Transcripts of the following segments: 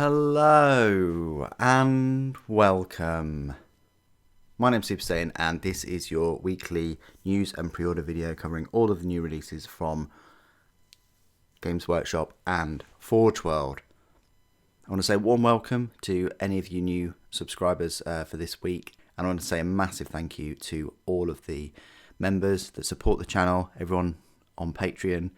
Hello and welcome. My name's Super Saiyan and this is your weekly news and pre-order video covering all of the new releases from Games Workshop and Forge World. I want to say a warm welcome to any of you new subscribers for this week, and I want to say a massive thank you to all of the members that support the channel, everyone on Patreon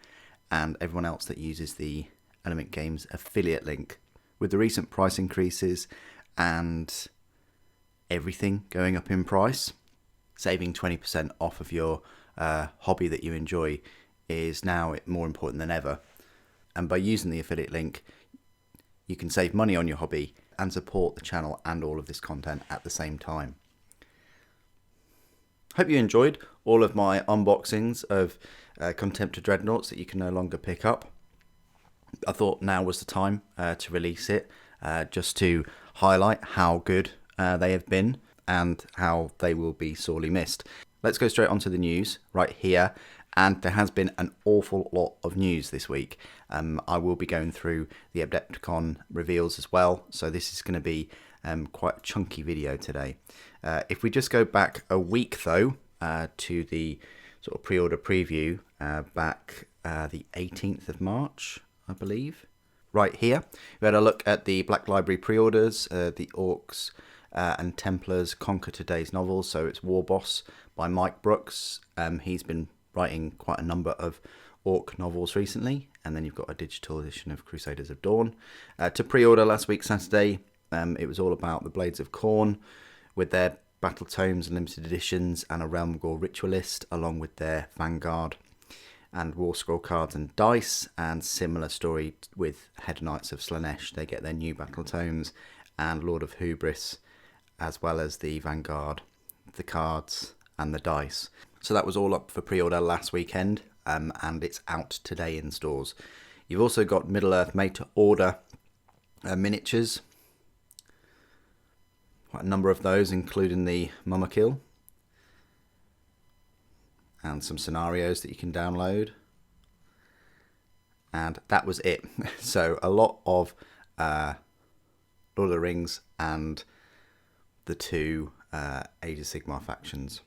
and everyone else that uses the Element Games affiliate link. With the recent price increases and everything going up in price, saving 20% off of your hobby that you enjoy is now more important than ever. And by using the affiliate link, you can save money on your hobby and support the channel and all of this content at the same time. Hope you enjoyed all of my unboxings of Contemptor Dreadnoughts that you can no longer pick up. I thought now was the time to release it, just to highlight how good they have been and how they will be sorely missed. Let's go straight onto the news right here, and there has been an awful lot of news this week. I will be going through the Adepticon reveals as well, so this is going to be quite a chunky video today. If we just go back a week though, to the sort of pre-order preview back the 18th of March, I believe. Right here, we had a look at the Black Library pre-orders, the Orcs and Templars Conquer Today's novels. So it's War Boss by Mike Brooks. He's been writing quite a number of Orc novels recently. And then you've got a digital edition of Crusaders of Dawn. To pre-order last week, Saturday, it was all about the Blades of Khorne with their Battle Tomes and limited editions and a Realm Gore Ritualist along with their Vanguard and War Scroll cards and dice, and similar story with Head Knights of Slaanesh. They get their new Battle Tomes and Lord of Hubris, as well as the Vanguard, the cards and the dice. So that was all up for pre-order last weekend, and it's out today in stores. You've also got Middle-earth made to order miniatures, quite a number of those, including the Mumakil, and some scenarios that you can download. And that was it. So a lot of Lord of the Rings and the two Age of Sigmar factions.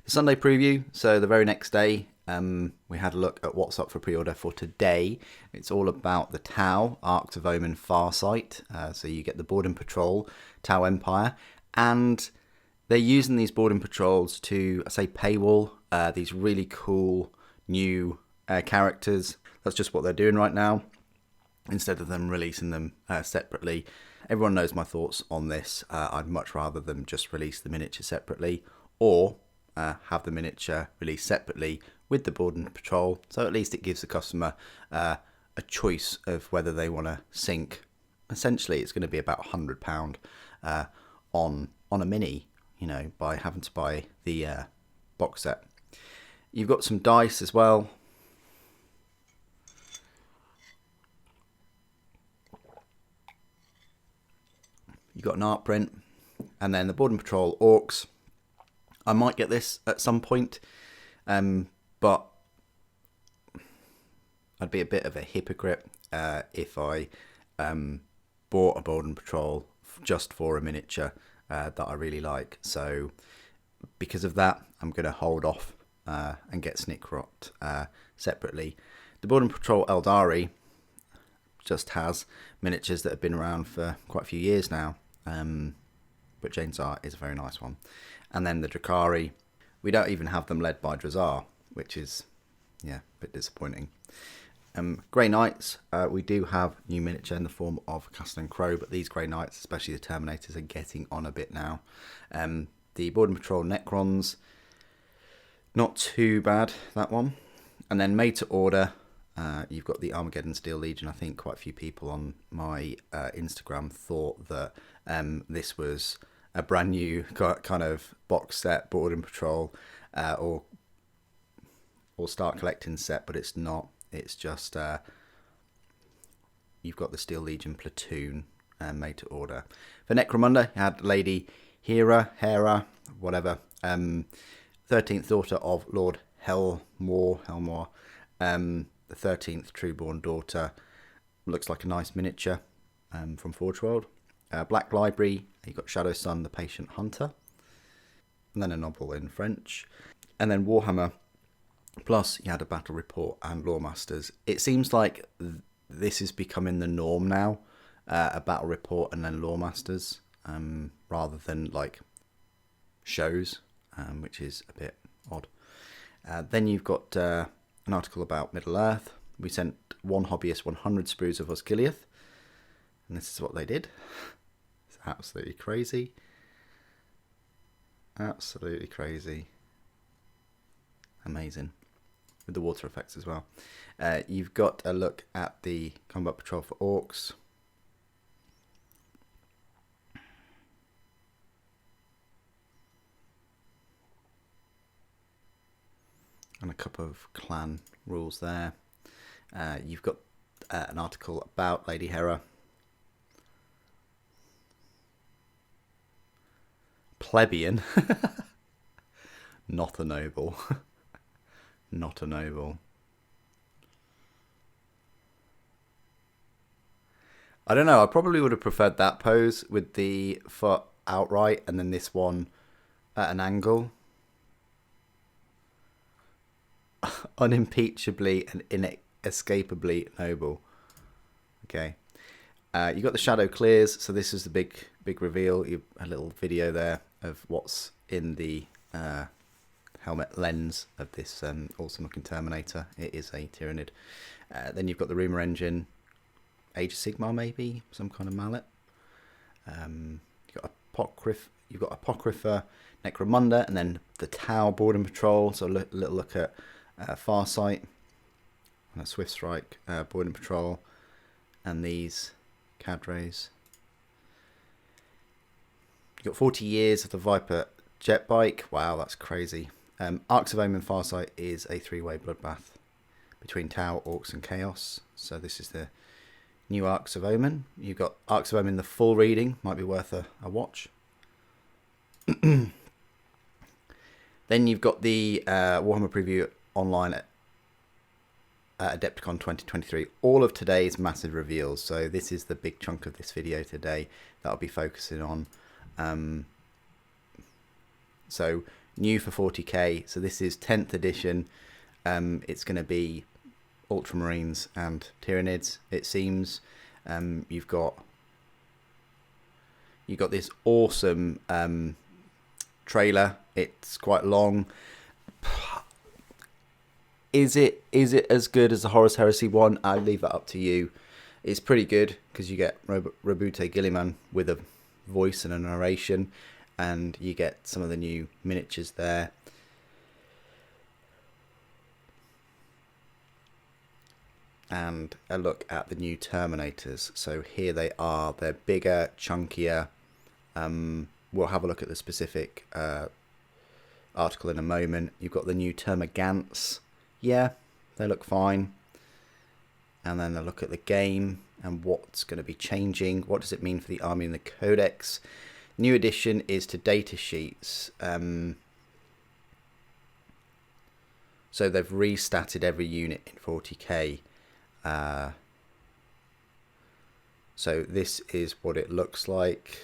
The Sunday preview, so the very next day, we had a look at what's up for pre-order for today. It's all about the Tau, Arks of Omen, Farsight. So you get the Boarding Patrol, Tau Empire, and they're using these boarding patrols to, I say, paywall these really cool new characters. That's just what they're doing right now, instead of them releasing them separately. Everyone knows my thoughts on this. I'd much rather them just release the miniature separately, or have the miniature released separately with the boarding patrol, so at least it gives the customer a choice of whether they want to sink. Essentially, it's going to be about £100 on a mini, you know, by having to buy the box set. You've got some dice as well. You've got an art print, and then the Boarding Patrol Orcs. I might get this at some point, but I'd be a bit of a hypocrite if I bought a Boarding Patrol just for a miniature that I really like. So because of that, I'm going to hold off and get Snickrocked separately. The Boarding Patrol Eldari just has miniatures that have been around for quite a few years now, but Jane's Art is a very nice one. And then the Drakari, we don't even have them led by Drazar, which is, yeah, a bit disappointing. Grey Knights, we do have new miniature in the form of Castle and Crow, but these Grey Knights, especially the Terminators, are getting on a bit now. The Boarding Patrol Necrons, not too bad, that one. And then made to order, you've got the Armageddon Steel Legion. I think quite a few people on my Instagram thought that this was a brand new kind of box set Boarding Patrol or start collecting set, but it's not. It's just you've got the Steel Legion platoon made to order. For Necromunda, you had Lady Hera, whatever, 13th daughter of Lord Helmore, the 13th Trueborn daughter. Looks like a nice miniature. from Forge World. Black Library, you've got Shadow Sun, the Patient Hunter. And then a novel in French. And then Warhammer Plus, you had a battle report and Lore Masters. It seems like this is becoming the norm now, a battle report and then Lore Masters, rather than like shows, which is a bit odd. Then you've got an article about Middle Earth. We sent one hobbyist 100 sprues of Osgiliath, and this is what they did. It's absolutely crazy. Absolutely crazy. Amazing. With the water effects as well. You've got a look at the combat patrol for orcs. And a couple of clan rules there. You've got an article about Lady Hera. Plebeian. Not a noble. Not a noble. I don't know. I probably would have preferred that pose with the foot outright and then this one at an angle. Unimpeachably and inescapably noble. Okay. You got the shadow clears, so this is the big reveal. A little video there of what's in the helmet lens of this awesome looking Terminator. It is a Tyranid. Then you've got the Rumour Engine, Age of Sigmar maybe, some kind of mallet. You've got Apocrypha, Necromunda, and then the Tau Boarding Patrol. So a little look at Farsight and a Swift Strike Boarding Patrol, and these cadres. You've got 40 years of the Viper jet bike. Wow, that's crazy. Arks of Omen Farsight is a 3-way bloodbath between Tau, Orcs, and Chaos. So this is the new Arks of Omen. You've got Arks of Omen, the full reading, might be worth a watch. Then you've got the Warhammer preview online at Adepticon 2023. All of today's massive reveals. So this is the big chunk of this video today that I'll be focusing on. So new for 40k. So this is 10th edition. It's going to be Ultramarines and Tyranids, it seems. You've got this awesome trailer. It's quite long. Is it as good as the Horus Heresy one? I'll leave that up to you. It's pretty good because you get Rabute Gilliman with a voice and a narration, and you get some of the new miniatures there. And a look at the new Terminators. So here they are. They're bigger, chunkier. We'll have a look at the specific article in a moment. You've got the new Thermagants. Yeah, they look fine. And then a look at the game and what's going to be changing. What does it mean for the army and the codex? New addition is to data sheets. So they've restatted every unit in 40k. So this is what it looks like.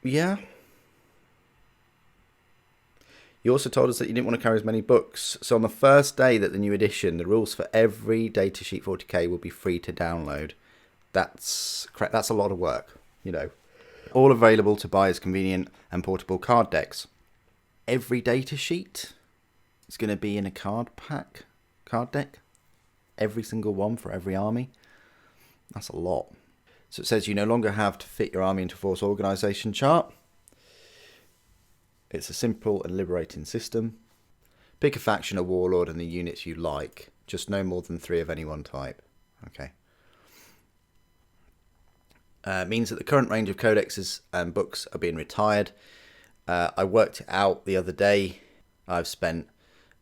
Yeah. You also told us that you didn't want to carry as many books. So on the first day that the new edition, the rules for every datasheet 40k will be free to download. That's correct. That's a lot of work, you know. All available to buy as convenient and portable card decks. Every datasheet is going to be in a card deck. Every single one for every army. That's a lot. So it says you no longer have to fit your army into a force organisation chart. It's a simple and liberating system. Pick a faction, a warlord, and the units you like. Just no more than 3 of any one type. Okay. Means that the current range of codexes and books are being retired. I worked it out the other day. I've spent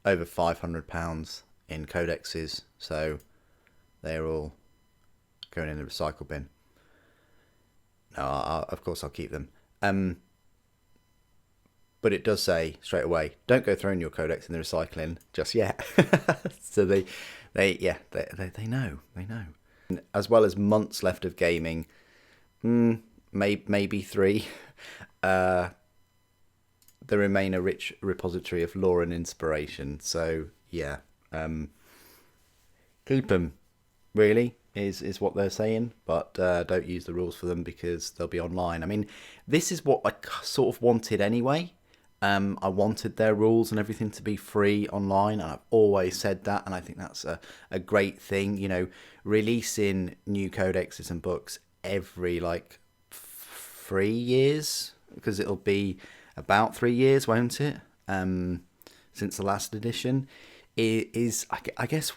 over £500 in codexes, so they're all going in the recycle bin. No, of course I'll keep them. But it does say straight away, don't go throwing your codex in the recycling just yet. So They know. As well as months left of gaming, maybe 3. They remain a rich repository of lore and inspiration. So yeah, keep them. Really is what they're saying, but don't use the rules for them because they'll be online. I mean, this is what I sort of wanted anyway. I wanted their rules and everything to be free online, and I've always said that, and I think that's a great thing. You know, releasing new codexes and books every 3 years, because it'll be about 3 years, won't it? Since the last edition, is I guess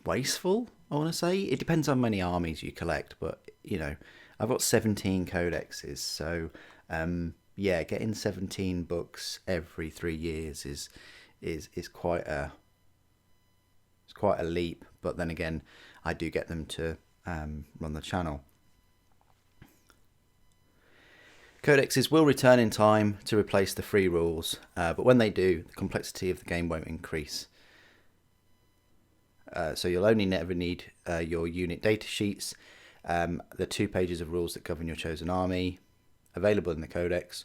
wasteful. I want to say it depends on how many armies you collect, but you know, I've got 17 codexes, so yeah, getting 17 books every 3 years is quite a leap. But then again, I do get them to run the channel. Codexes will return in time to replace the free rules, but when they do, the complexity of the game won't increase. So you'll only never need your unit data sheets, the 2 pages of rules that govern your chosen army, available in the codex,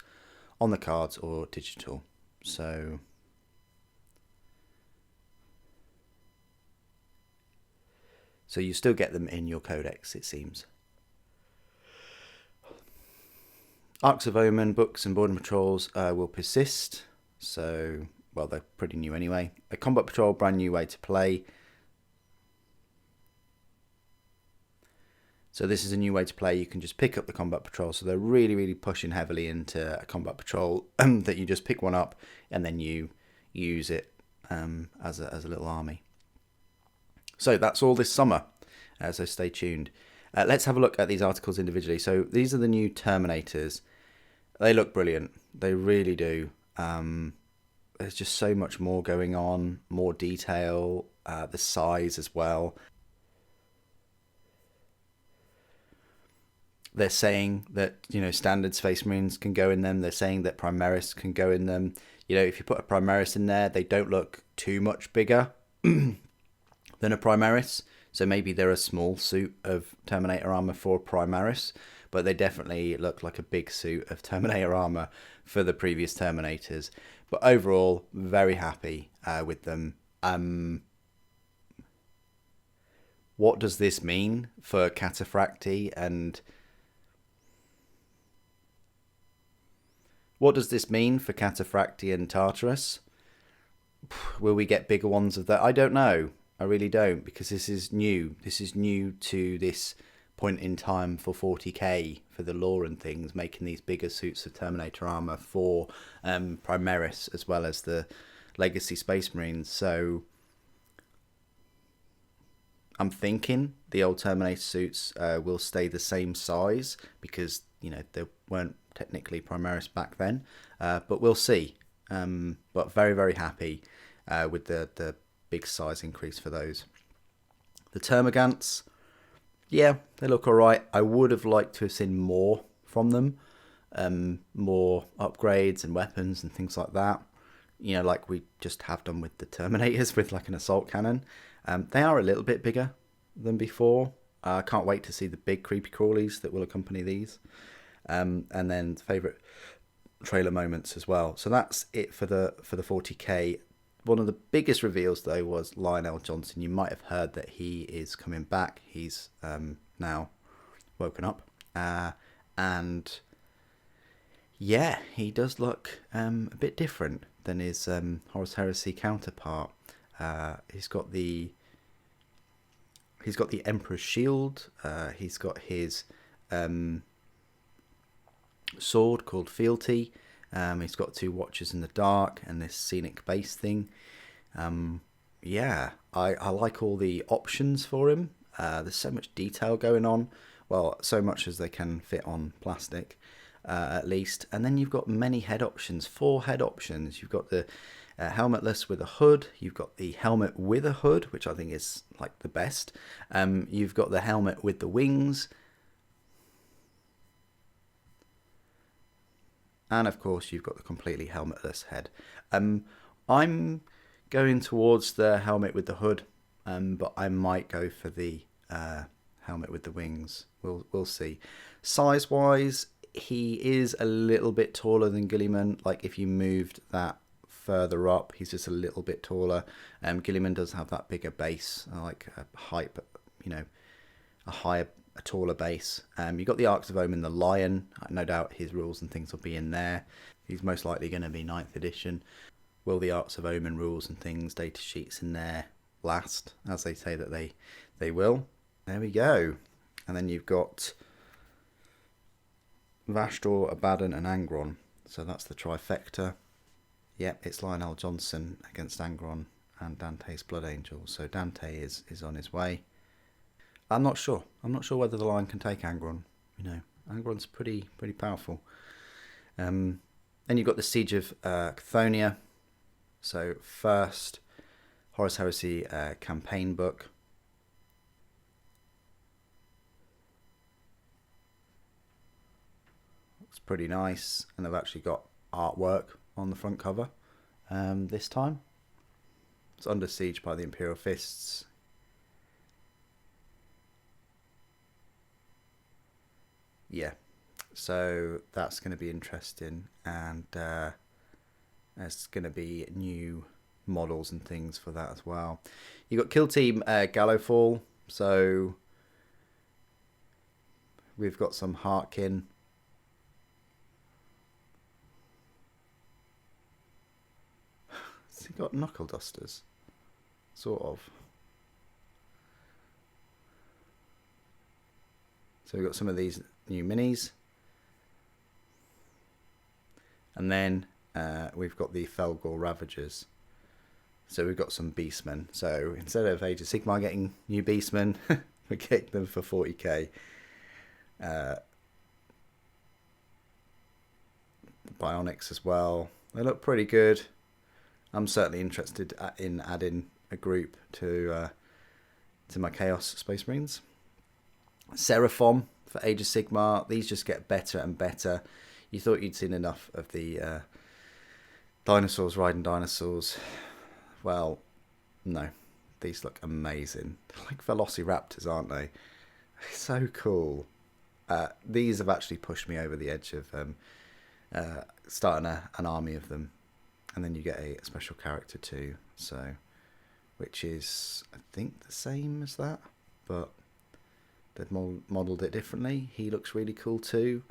on the cards or digital. So you still get them in your codex, it seems. Arks of Omen books and Border Patrols will persist. So, well, they're pretty new anyway. A Combat Patrol, brand new way to play. So this is a new way to play. You can just pick up the Combat Patrol. So they're really, really pushing heavily into a Combat Patrol that you just pick one up and then you use it as a little army. So that's all this summer. So stay tuned. Let's have a look at these articles individually. So these are the new Terminators. They look brilliant. They really do. There's just so much more going on, more detail, the size as well. They're saying that, you know, standard Space Marines can go in them. They're saying that Primaris can go in them. You know, if you put a Primaris in there, they don't look too much bigger than a Primaris. So maybe they're a small suit of Terminator armor for Primaris, but they definitely look like a big suit of Terminator armor for the previous Terminators. But overall, very happy with them. What does this mean for Cataphracti and... What does this mean for Cataphracti and Tartarus? Will we get bigger ones of that? I don't know. I really don't, because this is new. This is new to this point in time for 40k, for the lore and things, making these bigger suits of Terminator armor for Primaris as well as the Legacy Space Marines. So I'm thinking the old Terminator suits will stay the same size, because, you know, they weren't technically Primaris back then, but we'll see. But very, very happy with the big size increase for those. The Thermagants, yeah, they look alright. I would have liked to have seen more from them, more upgrades and weapons and things like that, you know, like we just have done with the Terminators with like an assault cannon. They are a little bit bigger than before. I can't wait to see the big creepy crawlies that will accompany these. And then favourite trailer moments as well. So that's it for the 40k. One of the biggest reveals though was Lionel Johnson. You might have heard that he is coming back. He's now woken up, and yeah, he does look a bit different than his Horus Heresy counterpart. He's got the Emperor's shield. He's got his sword called Fealty. He's got 2 watches in the dark and this scenic base thing. Yeah, I like all the options for him. There's so much detail going on. Well, so much as they can fit on plastic, at least. And then you've got many head options, 4 head options. You've got the helmetless with a hood. You've got the helmet with a hood, which I think is like the best. You've got the helmet with the wings. And of course, you've got the completely helmetless head. I'm going towards the helmet with the hood. but I might go for the helmet with the wings. We'll see. Size wise, he is a little bit taller than Guilliman. Like if you moved that further up, he's just a little bit taller. Guilliman does have that bigger base, like a height, you know, a taller base. You've got the Arks of Omen, the Lion. No doubt his rules and things will be in there. He's most likely going to be 9th edition. Will the Arks of Omen rules and things, data sheets in there last, as they say that they will. There we go. And then you've got Vashdor, Abaddon and Angron. So that's the trifecta. Yep, it's Lionel Johnson against Angron and Dante's Blood Angel. So Dante is on his way. I'm not sure whether the Lion can take Angron. You know, Angron's pretty powerful. Then you've got the Siege of Cathonia. So first Horus Heresy campaign book. Looks pretty nice, and they've actually got artwork on the front cover this time. It's under siege by the Imperial Fists. Yeah, so that's going to be interesting, and there's going to be new models and things for that as well. You've got Kill Team Gallowfall, so we've got some Harkin. Has he got knuckle dusters? Sort of. So we've got some of these new minis. And then we've got the Felgor Ravagers. So we've got some Beastmen. So instead of Age of Sigmar getting new Beastmen, we're getting them for 40k. Bionics as well. They look pretty good. I'm certainly interested in adding a group to my Chaos Space Marines. Seraphim for Age of Sigmar. These just get better and better. You thought you'd seen enough of the dinosaurs riding dinosaurs. Well, no. These look amazing. They're like velociraptors, aren't they? So cool. These have actually pushed me over the edge of starting an army of them. And then you get a special character too. So, which is, I think, the same as that. But they've modelled it differently. He looks really cool too.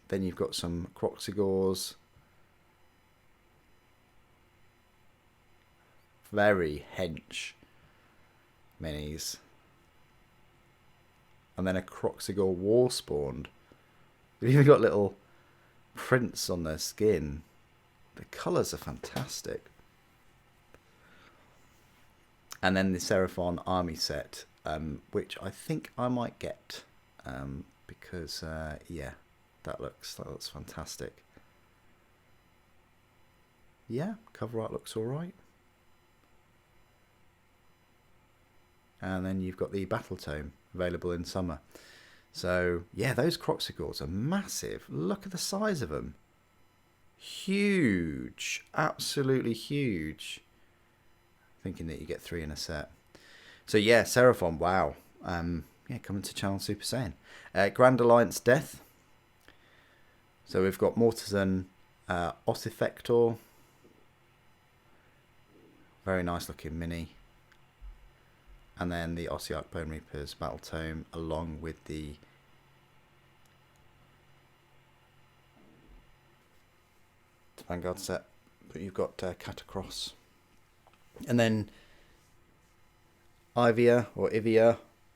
Then you've got some Croxigors. Very hench minis. And then a Croxigor Warspawned. They've even got little prints on their skin. The colours are fantastic. And then the Seraphon army set, which I think I might get, because yeah, that looks fantastic. Yeah, cover art looks all right. And then you've got the Battle Tome available in summer. So yeah, those Croxigors are massive. Look at the size of them. Huge, absolutely huge. Thinking that you get 3 in a set. So yeah, Seraphon, wow. Yeah, coming to Channel Super Saiyan. Grand Alliance Death. So we've got Mortizan Ossifector. Very nice looking mini. And then the Ossiarch Bone Reapers Battle Tome, along with the Vanguard set. But you've got Catacross. And then Ivia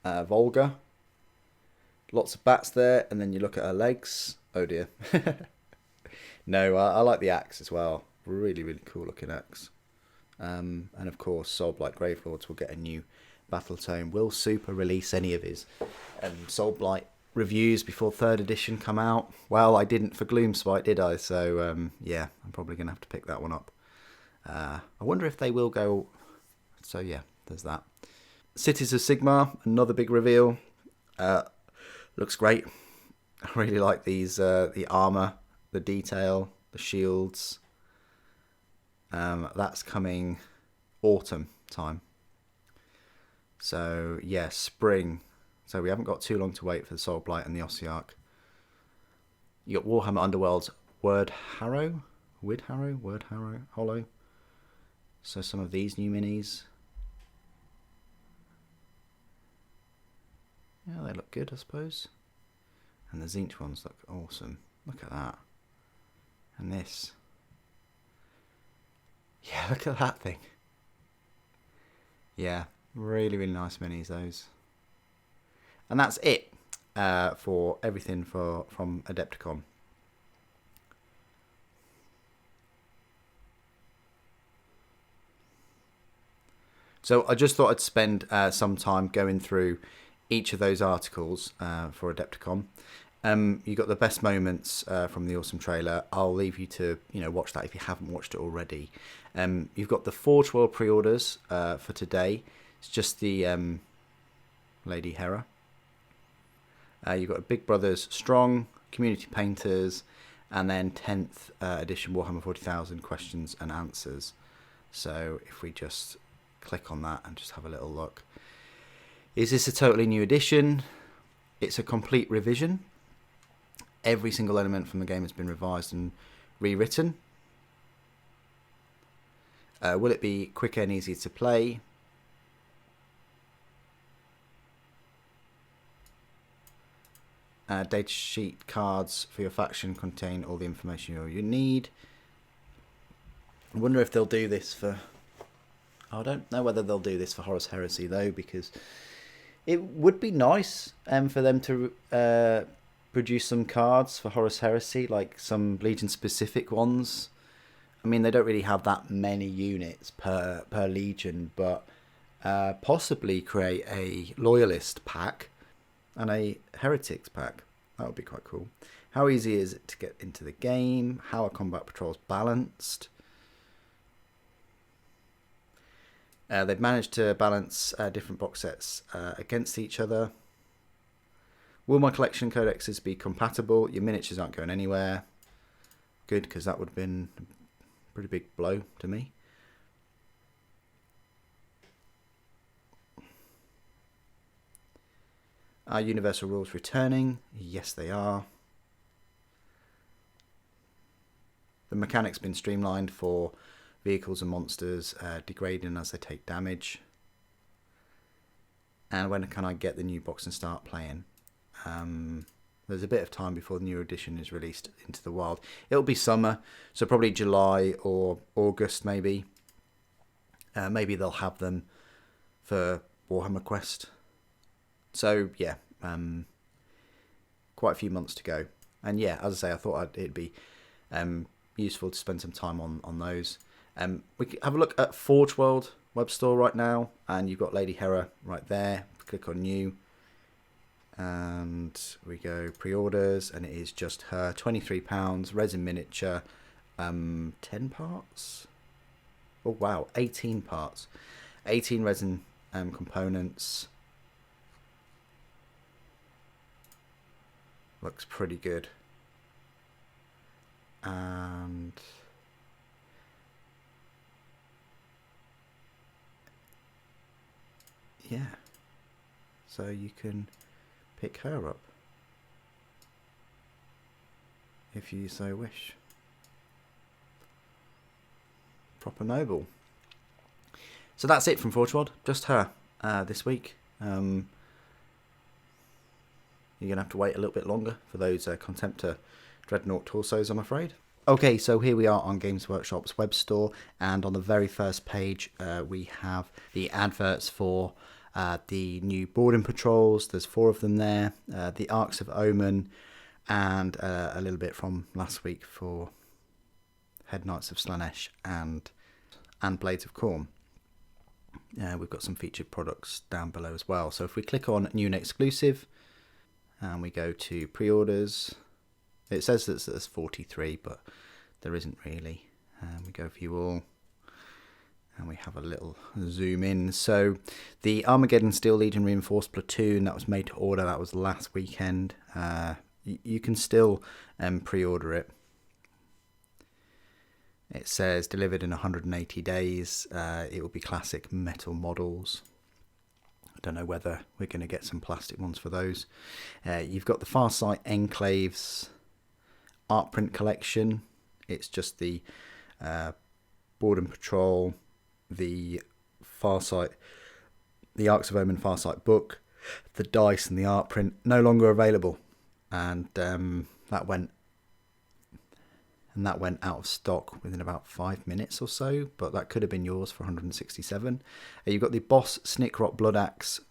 Volga. Lots of bats there. And then you look at her legs. Oh dear. No, I like the axe as well. Really, really cool looking axe. And of course, Soulblight Gravelords will get a new Battle Tome. Will Super release any of his Soulblight reviews before 3rd edition come out? Well, I didn't for Gloomspite, did I? So yeah, I'm probably going to have to pick that one up. I wonder if they will go. So yeah, there's that. Cities of Sigmar, another big reveal. Looks great. I really like these, the armor, the detail, the shields. That's coming autumn time. So yeah, spring. So we haven't got too long to wait for the Soul Blight and the Ossiarch. You got Warhammer Underworld's Word Harrow, Hollow. So some of these new minis. Yeah, they look good, I suppose. And the Zinch ones look awesome. Look at that. And this. Yeah, look at that thing. Yeah, really, really nice minis, those. And that's it for everything from Adepticon. So I just thought I'd spend some time going through each of those articles for Adepticon. You got the best moments from the awesome trailer. I'll leave you to watch that if you haven't watched it already. You've got the Forge World pre-orders for today. It's just the Lady Hera. You've got Big Brothers Strong, Community Painters, and then 10th edition Warhammer 40,000 questions and answers. So if we just click on that and just have a little look. Is this a totally new edition? It's a complete revision. Every single element from the game has been revised and rewritten. Will it be quicker and easier to play? Data sheet cards for your faction contain all the information you need. I wonder if they'll do this for... I don't know whether they'll do this for Horus Heresy though, because it would be nice for them to produce some cards for Horus Heresy, like some Legion specific ones. I mean, they don't really have that many units per Legion, but possibly create a Loyalist pack and a Heretics pack. That would be quite cool. How easy is it to get into the game? How are combat patrols balanced? They've managed to balance different box sets against each other. Will my collection codexes be compatible? Your miniatures aren't going anywhere. Good, because that would have been a pretty big blow to me. Are universal rules returning? Yes, they are. The mechanics been streamlined for vehicles and monsters degrading as they take damage. And when can I get the new box and start playing? There's a bit of time before the new edition is released into the wild. It'll be summer, so probably July or August maybe. Maybe they'll have them for Warhammer Quest. So yeah, quite a few months to go. And yeah, as I say, I thought it'd be useful to spend some time on those. We can have a look at Forge World web store right now, and you've got Lady Hera right there. Click on new, and we go pre-orders, and it is just her. £23, resin miniature, 10 parts. Oh wow, 18 parts, 18 resin components. Looks pretty good. And yeah, so you can pick her up if you so wish. Proper noble. So that's it from Forge World, just her this week. You're going to have to wait a little bit longer for those Contemptor Dreadnought torsos, I'm afraid. Okay, so here we are on Games Workshop's web store, and on the very first page we have the adverts for the new boarding patrols. There's 4 of them there. The Arks of Omen, and a little bit from last week for Head Knights of Slanesh and Blades of Khorne. We've got some featured products down below as well. So if we click on New and Exclusive, and we go to pre-orders, it says that there's 43, but there isn't really. We go view all, and we have a little zoom in. So the Armageddon Steel Legion Reinforced Platoon, that was made to order, that was last weekend. You can still pre-order it. It says delivered in 180 days. It will be classic metal models. I don't know whether we're going to get some plastic ones for those. You've got the Farsight Enclaves art print collection. It's just the Board and Patrol, the Farsight, the Arks of Omen Farsight book, the dice and the art print, no longer available. And that went out of stock within about 5 minutes or so, but that could have been yours for 167. You've got the Boss Snickrot Blood Axe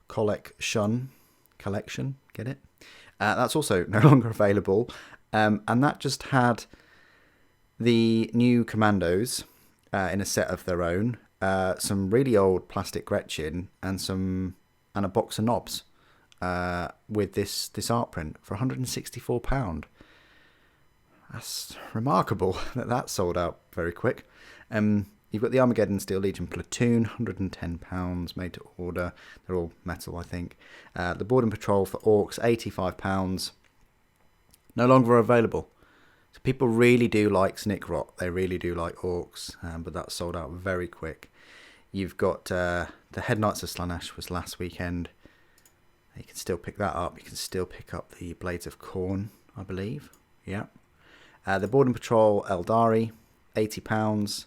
collection, get it? That's also no longer available, and that just had the new commandos in a set of their own, some really old plastic Gretchen, and a box of knobs with this art print for £164. That's remarkable that sold out very quick. You've got the Armageddon Steel Legion Platoon, £110 made to order. They're all metal, I think. The Board and Patrol for Orcs, £85. No longer available. So people really do like Snickrot. They really do like Orcs, but that sold out very quick. You've got the Head Knights of Slanesh was last weekend. You can still pick that up. You can still pick up the Blades of Khorne, I believe. Yeah. The Board and Patrol Eldari, £80.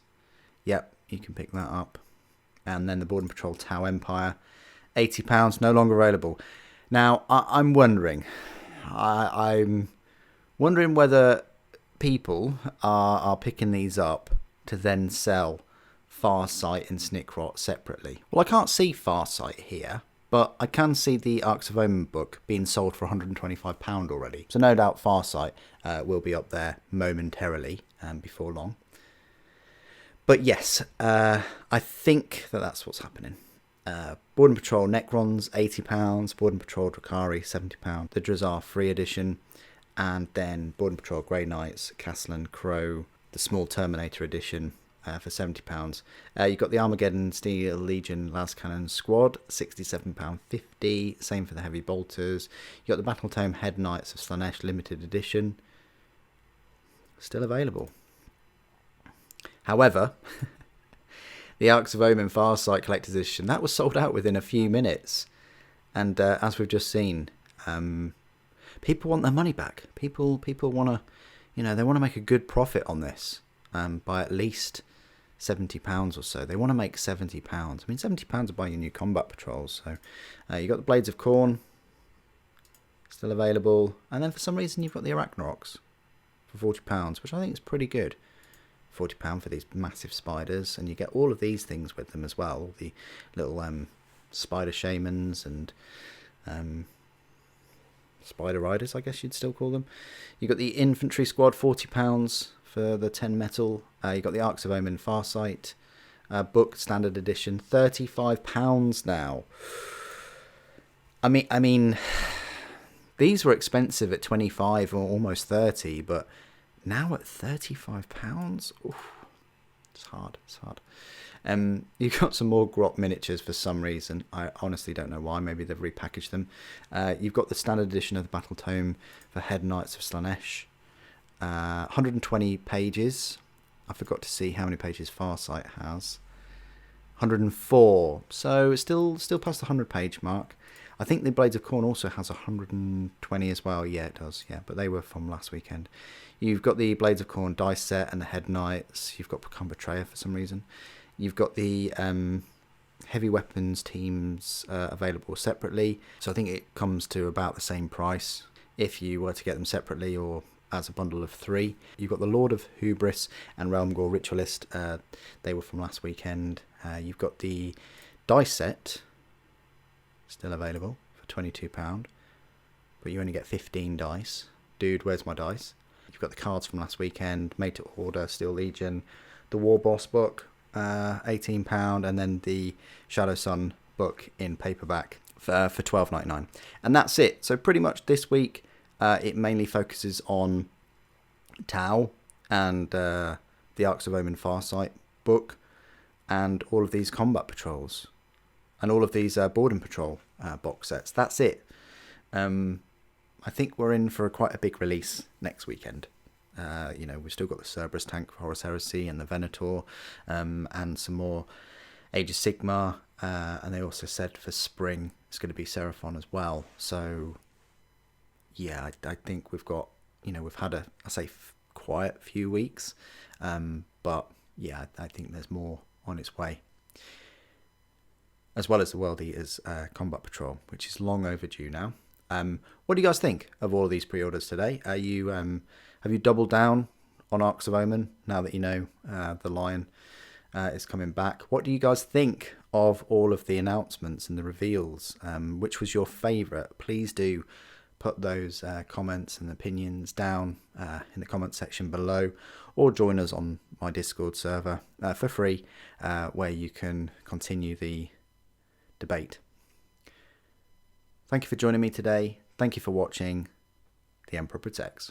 Yep, you can pick that up. And then the Board and Patrol Tau Empire, £80, no longer available. Now, I'm wondering. I'm wondering whether people are picking these up to then sell Farsight and Snickrot separately. Well, I can't see Farsight here, but I can see the Arks of Omen book being sold for £125 already. So no doubt Farsight will be up there momentarily before long. But yes, I think that's what's happening. Board and Patrol Necrons, £80. Board and Patrol Drakari, £70. The Drazar Free Edition. And then Board and Patrol Grey Knights, Castle and Crow, the Small Terminator Edition for £70. You've got the Armageddon Steel Legion Las Cannon Squad, £67.50. Same for the Heavy Bolters. You've got the Battle Tome Head Knights of Slanesh Limited Edition. Still available. However, the Arks of Omen Farsight Collector's Edition, that was sold out within a few minutes. And as we've just seen, people want their money back. People want to, they want to make a good profit on this by at least £70 or so. They want to make £70. I mean, £70 to buy your new combat patrols. So you got the Blades of Khorne, still available. And then for some reason you've got the Arachnaroks for £40, which I think is pretty good. £40 for these massive spiders, and you get all of these things with them as well. The little spider shamans and spider riders, I guess you'd still call them. You got the infantry squad, £40 for the 10 metal. You got the Arks of Omen Farsight book standard edition, £35 now. I mean, these were expensive at 25 or almost 30, but now at £35, oof, it's hard. You've got some more Grot miniatures for some reason. I honestly don't know why. Maybe they've repackaged them. You've got the standard edition of the Battle Tome for Head Knights of Slanesh. 120 pages. I forgot to see how many pages Farsight has. 104. So it's still past the 100-page mark. I think the Blades of Khorne also has 120 as well. Yeah, it does. Yeah, but they were from last weekend. You've got the Blades of Khorne dice set and the Head Knights. You've got Procon Betrayer for some reason. You've got the heavy weapons teams available separately. So I think it comes to about the same price if you were to get them separately or as a bundle of 3. You've got the Lord of Hubris and Realm Gore Ritualist. They were from last weekend. You've got the dice set still available for £22, but you only get 15 dice. Dude, where's my dice? You've got the cards from last weekend, made to order, Steel Legion, the War Boss book, £18, and then the Shadow Sun book in paperback for £12.99. And that's it. So pretty much this week, it mainly focuses on Tau and the Arks of Omen Farsight book, and all of these combat patrols, and all of these Board and Patrol box sets. That's it. I think we're in for quite a big release next weekend. We've still got the Cerberus tank for Horus Heresy and the Venator, and some more Age of Sigmar, and they also said for spring it's going to be Seraphim as well. So yeah, I think we've got, we've had a, I say, quiet few weeks, but yeah, I think there's more on its way. As well as the World Eaters Combat Patrol, which is long overdue now. What do you guys think of all of these pre-orders today? Have you doubled down on Arks of Omen now that you know the Lion is coming back? What do you guys think of all of the announcements and the reveals? Which was your favourite? Please do put those comments and opinions down in the comment section below, or join us on my Discord server for free, where you can continue the debate. Thank you for joining me today. Thank you for watching. The Emperor Protects.